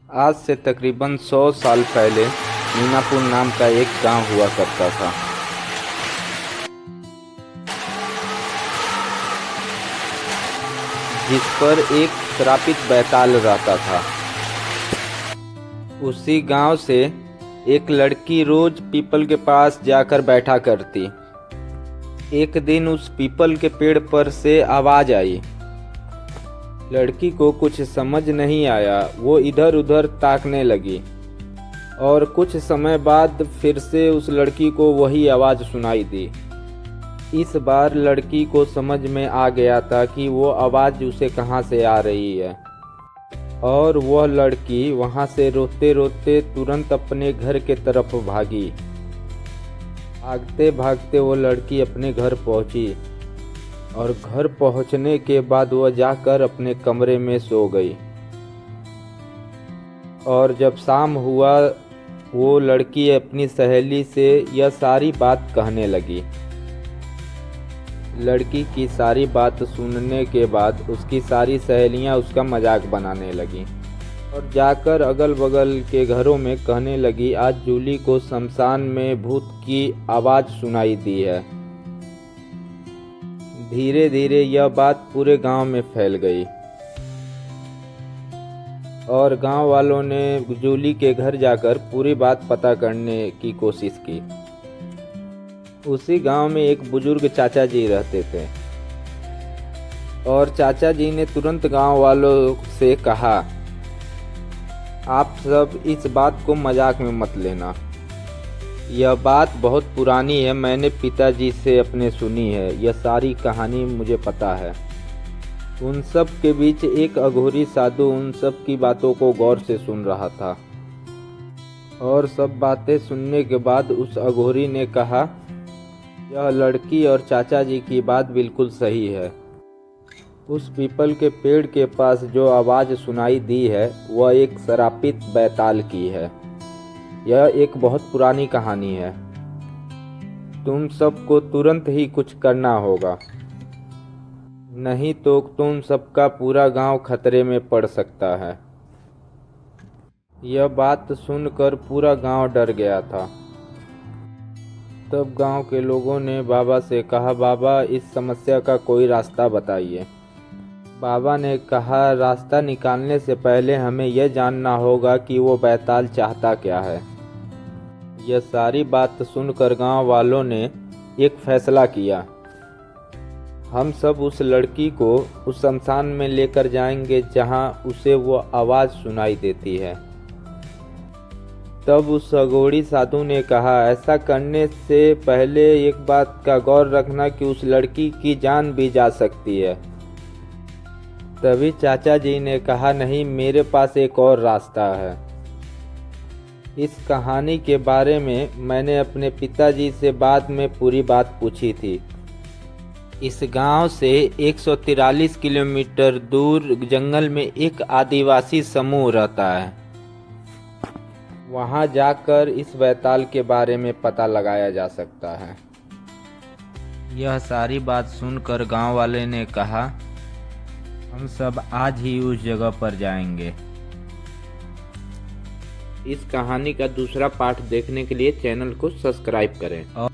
आज से तकरीबन 100 साल पहले मीनापुर नाम का एक गांव हुआ करता था। जिस पर एक श्रापित बैताल रहता था। उसी गांव से एक लड़की रोज पीपल के पास जाकर बैठा करती। एक दिन उस पीपल के पेड़ पर से आवाज आई। लड़की को कुछ समझ नहीं आया। वो इधर उधर ताकने लगी और कुछ समय बाद फिर से उस लड़की को वही आवाज़ सुनाई दी। इस बार लड़की को समझ में आ गया था कि वो आवाज़ उसे कहाँ से आ रही है, और वह लड़की वहाँ से रोते रोते तुरंत अपने घर के तरफ भागी। भागते भागते वो लड़की अपने घर पहुँची और घर पहुंचने के बाद वह जाकर अपने कमरे में सो गई। और जब शाम हुआ, वो लड़की अपनी सहेली से यह सारी बात कहने लगी। लड़की की सारी बात सुनने के बाद उसकी सारी सहेलियां उसका मजाक बनाने लगी और जाकर अगल बगल के घरों में कहने लगी, आज जूली को शमशान में भूत की आवाज़ सुनाई दी है। धीरे धीरे यह बात पूरे गांव में फैल गई और गांव वालों ने जूली के घर जाकर पूरी बात पता करने की कोशिश की। उसी गांव में एक बुजुर्ग चाचा जी रहते थे और चाचा जी ने तुरंत गांव वालों से कहा, आप सब इस बात को मजाक में मत लेना। यह बात बहुत पुरानी है, मैंने पिताजी से अपने सुनी है। यह सारी कहानी मुझे पता है। उन सब के बीच एक अघोरी साधु उन सब की बातों को गौर से सुन रहा था और सब बातें सुनने के बाद उस अघोरी ने कहा, यह लड़की और चाचा जी की बात बिल्कुल सही है। उस पीपल के पेड़ के पास जो आवाज़ सुनाई दी है वह एक श्रापित बैताल की है। यह एक बहुत पुरानी कहानी है। तुम सबको तुरंत ही कुछ करना होगा, नहीं तो तुम सबका पूरा गांव खतरे में पड़ सकता है। यह बात सुनकर पूरा गांव डर गया था। तब गांव के लोगों ने बाबा से कहा, बाबा इस समस्या का कोई रास्ता बताइए। बाबा ने कहा, रास्ता निकालने से पहले हमें यह जानना होगा कि वो बैताल चाहता क्या है। यह सारी बात सुनकर गांव वालों ने एक फैसला किया, हम सब उस लड़की को उस शमशान में लेकर जाएंगे जहां उसे वो आवाज़ सुनाई देती है। तब उस अघोरी साधु ने कहा, ऐसा करने से पहले एक बात का गौर रखना कि उस लड़की की जान भी जा सकती है। तभी चाचा जी ने कहा, नहीं, मेरे पास एक और रास्ता है। इस कहानी के बारे में मैंने अपने पिताजी से बाद में पूरी बात पूछी थी। इस गांव से 143 किलोमीटर दूर जंगल में एक आदिवासी समूह रहता है। वहां जाकर इस बैताल के बारे में पता लगाया जा सकता है। यह सारी बात सुनकर गांव वाले ने कहा, हम सब आज ही उस जगह पर जाएंगे। इस कहानी का दूसरा पार्ट देखने के लिए चैनल को सब्सक्राइब करें और